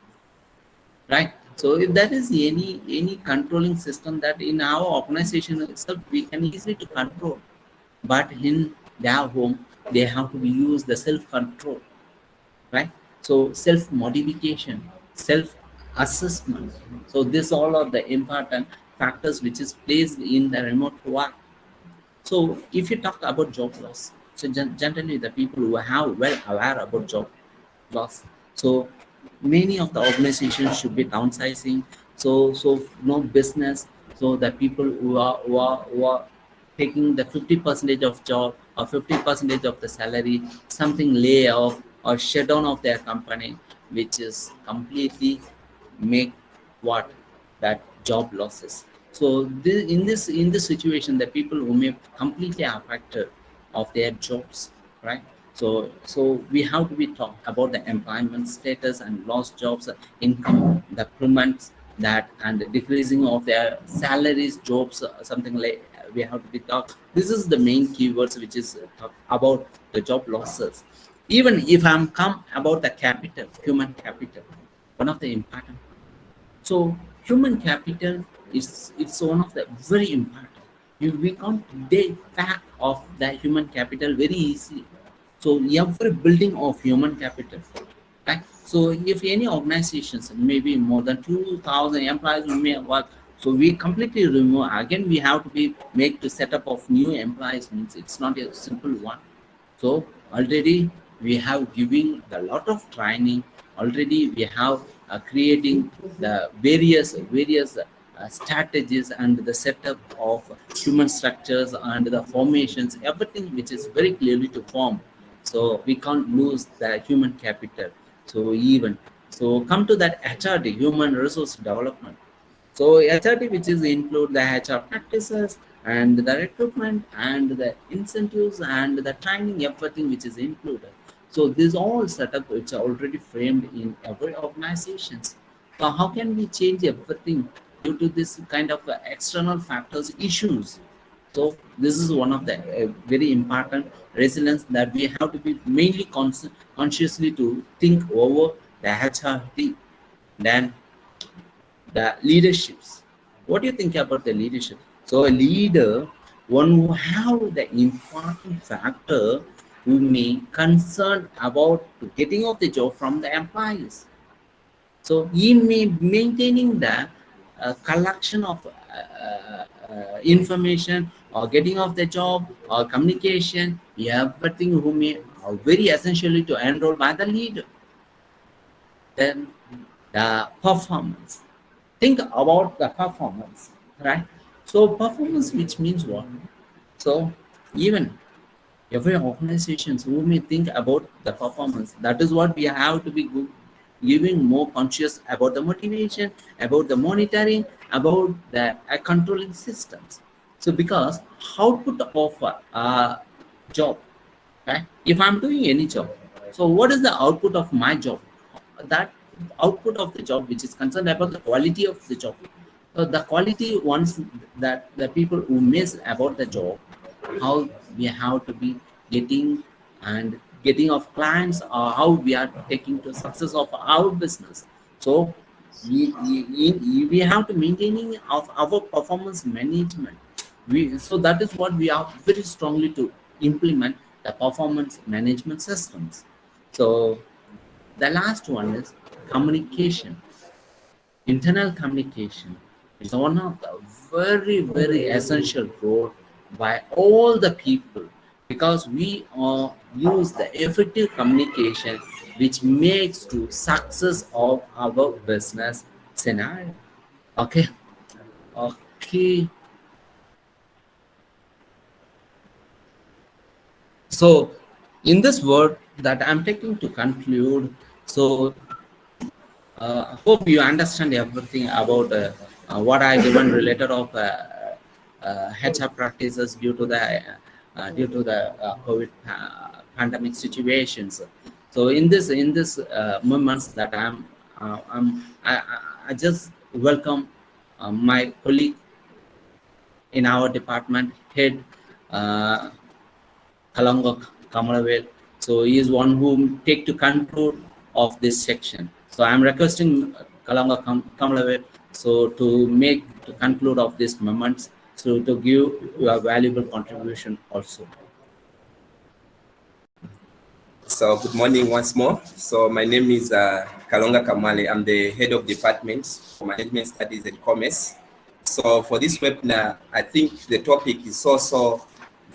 right? So if there is any controlling system that in our organization itself we can easily to control, but in their home they have to use the self control, right? So self modification, self assessment. So this all are the important factors which is placed in the remote work. So if you talk about job loss, so generally the people who have well aware about job loss, so many of the organizations should be downsizing. So no business. So the people who are taking the 50% of job or 50% of the salary, something layoff or shut down of their company, which is completely make what that job losses. So in this situation, the people who may completely affected of their jobs, right? So we have to be talk about the employment status and lost jobs, income, the improvements that and the decreasing of their salaries, jobs, something like we have to be talk. This is the main keywords which is talk about the job losses. Even if I'm come about the capital, human capital, one of the important. So human capital is it's one of the very important. We can't take back of the human capital very easily. So every building of human capital, right? So if any organizations, maybe more than 2,000 employees may work, so we completely remove. Again, we have to be make to set up of new employees, means it's not a simple one. So already we have giving a lot of training. Already we have creating the various strategies and the setup of human structures and the formations, everything which is very clearly to form. So we can't lose the human capital. So even so, come to that HRD, human resource development. So HRD, which is include the HR practices and the recruitment and the incentives and the training, everything which is included. So this all setup which are already framed in every organizations. So how can we change everything due to this kind of external factors issues? So this is one of the very important resilience that we have to be mainly consciously to think over the HRD. Then the leaderships. What do you think about the leadership? So a leader, one who have the important factor who may concern about getting of the job from the employees. So he may maintaining the collection of information or getting of the job or communication, everything who may are very essentially to enroll by the leader. Then the performance. Think about the performance, right? So performance, which means what? So even every organizations who may think about the performance, that is what we have to be giving more conscious about the motivation, about the monitoring, about the controlling systems. So because output of a job, right? If I'm doing any job, so what is the output of my job? That output of the job which is concerned about the quality of the job. So the quality ones that the people who miss about the job, how we have to be getting and getting of clients, or how we are taking to success of our business. So we have to maintaining of our performance management. So that is what we are very strongly to implement the performance management systems. So the last one is communication. Internal communication is one of the very, very essential role by all the people, because we use the effective communication which makes to success of our business scenario. Okay. So in this word that I'm taking to conclude, so hope you understand everything about what I given related of HR practices due to the COVID pandemic situations. So in this moments that I just welcome my colleague in our department, head Kalanga Kamalavel. So he is one who take to control of this section. So I'm requesting Kalanga Kamalavel so to conclude of this moments, so to give your valuable contribution also. So good morning once more. So my name is Kalonga Kamale. I'm the head of department for management studies and commerce. So for this webinar, I think the topic is also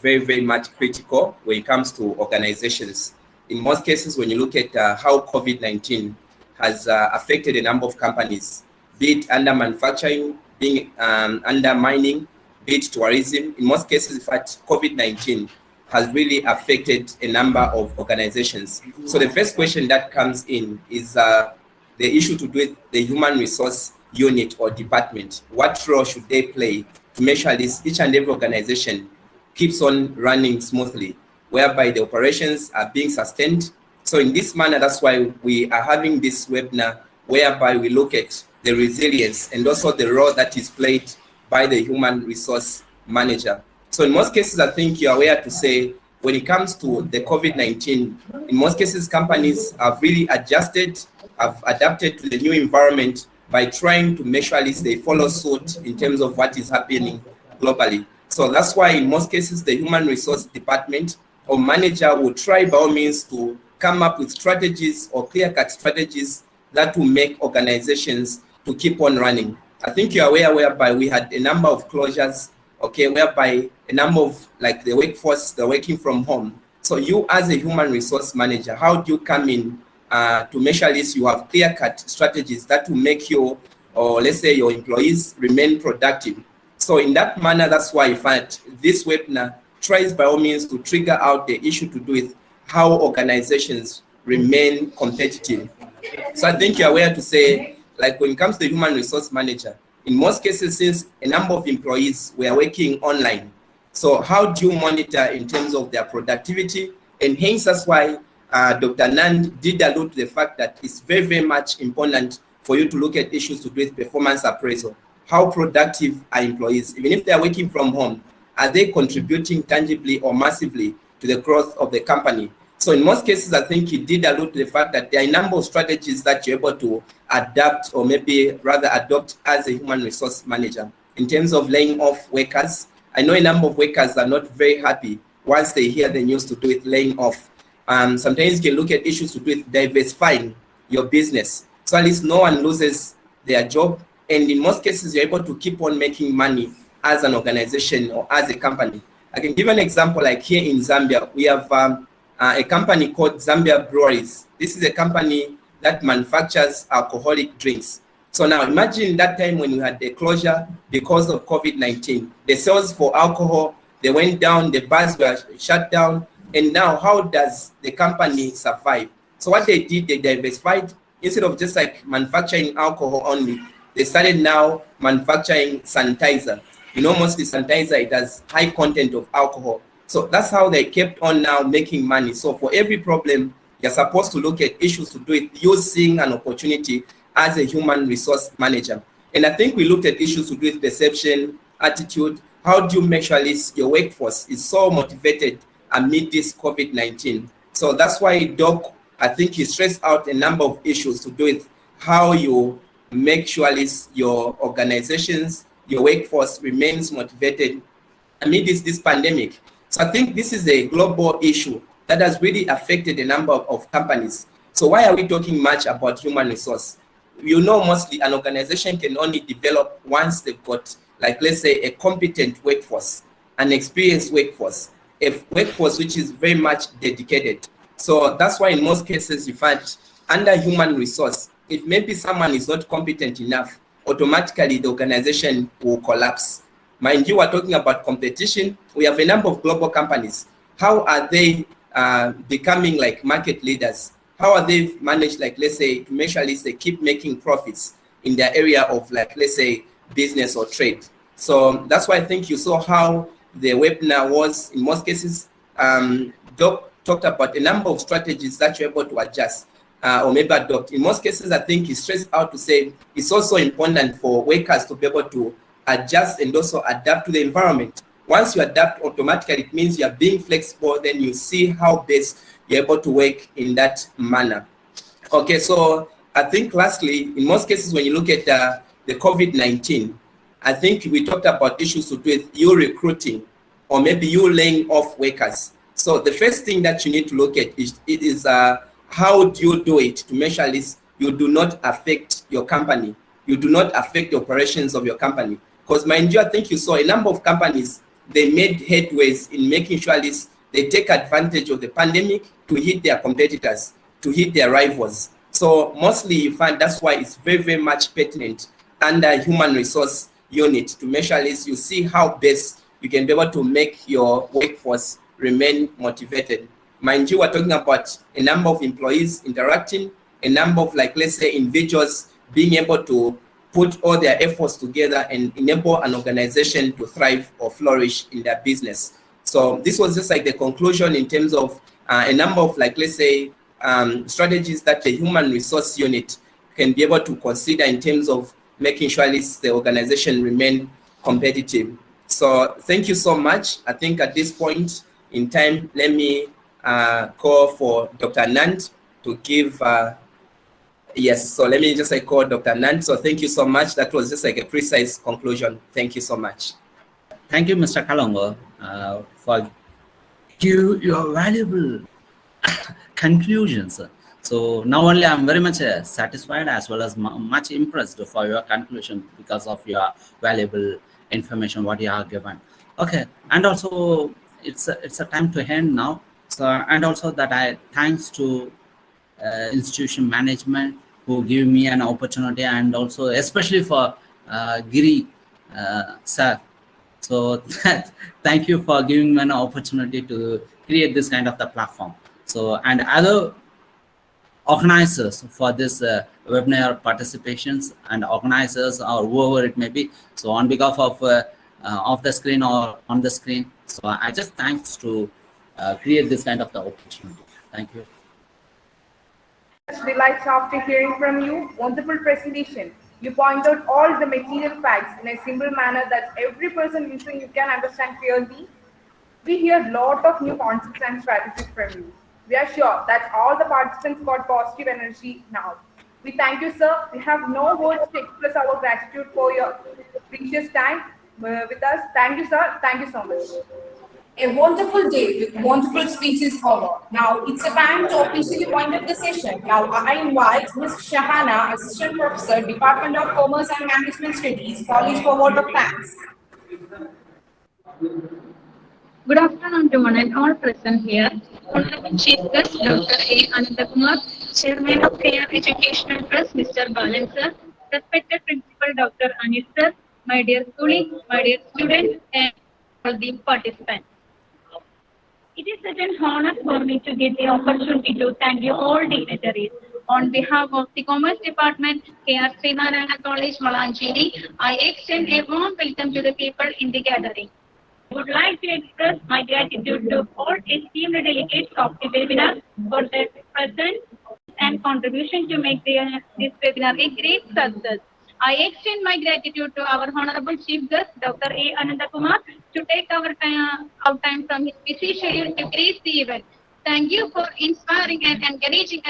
very, very much critical when it comes to organizations. In most cases, when you look at how COVID-19 has affected a number of companies, be it under manufacturing, being under mining, be it tourism, in most cases, in fact, COVID-19 has really affected a number of organizations. So the first question that comes in is the issue to do with the human resource unit or department. What role should they play to make sure this each and every organization keeps on running smoothly, whereby the operations are being sustained? So in this manner, that's why we are having this webinar, whereby we look at the resilience and also the role that is played by the human resource manager. So in most cases, I think you're aware to say, when it comes to the COVID-19, in most cases, companies have really adjusted, have adapted to the new environment by trying to make sure at least they follow suit in terms of what is happening globally. So that's why in most cases, the human resource department or manager will try by all means to come up with strategies or clear-cut strategies that will make organizations to keep on running. I think you're aware whereby we had a number of closures, okay, whereby a number of like the workforce, they're working from home. So you as a human resource manager, how do you come in to make sure at least you have clear-cut strategies that will make you, or let's say your employees, remain productive? So in that manner, that's why in fact this webinar tries by all means to trigger out the issue to do with how organizations remain competitive. So I think you're aware to say, like when it comes to the human resource manager, in most cases, since a number of employees were working online, so how do you monitor in terms of their productivity? And hence that's why Dr. Nand did allude to the fact that it's very, very much important for you to look at issues to do with performance appraisal. How productive are employees? Even if they are working from home, are they contributing tangibly or massively to the growth of the company? So in most cases, I think you did allude to the fact that there are a number of strategies that you're able to adapt or maybe rather adopt as a human resource manager in terms of laying off workers. I know a number of workers are not very happy once they hear the news to do with laying off. Sometimes you can look at issues to do with diversifying your business. So at least no one loses their job. And in most cases, you're able to keep on making money as an organization or as a company. I can give an example, like here in Zambia, we have a company called Zambia Breweries. This is a company that manufactures alcoholic drinks. So now imagine that time when we had the closure because of COVID-19, the sales for alcohol, they went down, the bars were shut down. And now how does the company survive? So what they did, they diversified. Instead of just like manufacturing alcohol only, they started now manufacturing sanitizer. You know, mostly sanitizer, it has high content of alcohol. So that's how they kept on now making money. So for every problem, you're supposed to look at issues to do with using an opportunity as a human resource manager. And I think we looked at issues to do with perception, attitude. How do you make sure at least your workforce is so motivated amid this COVID-19? So that's why Doc, I think he stressed out a number of issues to do with how you make sure at least your organizations, your workforce remains motivated amid this pandemic. So I think this is a global issue that has really affected a number of companies. So why are we talking much about human resource? You know, mostly an organization can only develop once they've got, like, let's say, a competent workforce, an experienced workforce, a workforce which is very much dedicated. So that's why in most cases you find under human resource, if maybe someone is not competent enough, automatically the organization will collapse. Mind you, we're talking about competition. We have a number of global companies. How are they becoming like market leaders? How are they managed, like, let's say, to make sure at least they keep making profits in their area of, like, let's say, business or trade? So that's why I think you saw how the webinar was. In most cases, Doc talked about a number of strategies that you're able to adjust or maybe adopt. In most cases, I think he stressed out to say it's also important for workers to be able to adjust and also adapt to the environment. Once you adapt automatically, it means you're being flexible, then you see how best you're able to work in that manner. Okay, so I think lastly, in most cases, when you look at the COVID-19, I think we talked about issues to do with you recruiting or maybe you laying off workers. So the first thing that you need to look at is how do you do it to make sure at least you do not affect your company, you do not affect the operations of your company. Because mind you, I think you saw a number of companies, they made headways in making sure at least they take advantage of the pandemic to hit their competitors, to hit their rivals. So mostly you find that's why it's very, very much pertinent under human resource unit to make sure at least you see how best you can be able to make your workforce remain motivated. Mind you, we're talking about a number of employees interacting, a number of, like, let's say, individuals being able to put all their efforts together and enable an organization to thrive or flourish in their business. So this was just like the conclusion in terms of a number of, like, let's say, strategies that the human resource unit can be able to consider in terms of making sure at least the organization remain competitive. So thank you so much. I think at this point in time, let me call for Dr. Nand to give, yes, so let me just call Dr. Nand. So thank you so much. That was just like a precise conclusion. Thank you so much. Thank you, Mr. Kalongo, for your valuable conclusions. So now only I'm very much satisfied as well as much impressed for your conclusion because of your valuable information what you have given. Okay, and also it's a time to end now. So and also that I thanks to institution management who give me an opportunity, and also especially for Giri sir. So thank you for giving me an opportunity to create this kind of the platform. So and other organizers for this webinar participations and organizers or whoever it may be. So on behalf of off the screen or on the screen, so I just thanks to create this kind of the opportunity. Thank you. Delights after hearing from you. Wonderful presentation. You point out all the material facts in a simple manner that every person listening you can understand clearly. We hear a lot of new concepts and strategies from you. We are sure that all the participants got positive energy now. We thank you, sir. We have no words to express our gratitude for your precious time with us. Thank you, sir. Thank you so much. A wonderful day with wonderful speeches over. Now it's a time to officially wind up the session. Now I invite Ms. Shahana, Assistant Professor, Department of Commerce and Management Studies, College for vote of thanks. Good afternoon to one and all present here. Honorable Chief Guest Dr. A. Anandakumar, Chairman of KR Educational Trust, Mr. Balan sir, respected Principal Dr. Anil sir, my dear colleagues, my dear students, and all the participants. It is such an honor for me to get the opportunity to thank you all dignitaries. On behalf of the Commerce Department, KR Srinarayana College, Malancheri, I extend a warm welcome to the people in the gathering. I would like to express my gratitude to all esteemed delegates of the webinar for their presence and contribution to make this webinar a great success. I extend my gratitude to our Honorable Chief Guest, Dr. A. Anandakumar, to take our time from his busy schedule to grace the event. Thank you for inspiring and encouraging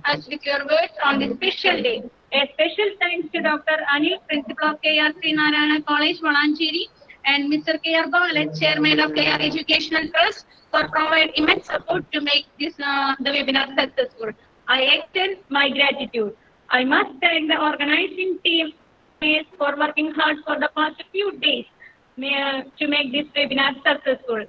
us with your words on this special day. A special thanks to Dr. Anil, Principal of KR Srinarayana College, Malancheri, and Mr. K.R. Balan, Chairman of KR Educational Trust, for providing immense support to make this the webinar successful. I extend my gratitude. I must thank the organizing team for working hard for the past few days to make this webinar successful.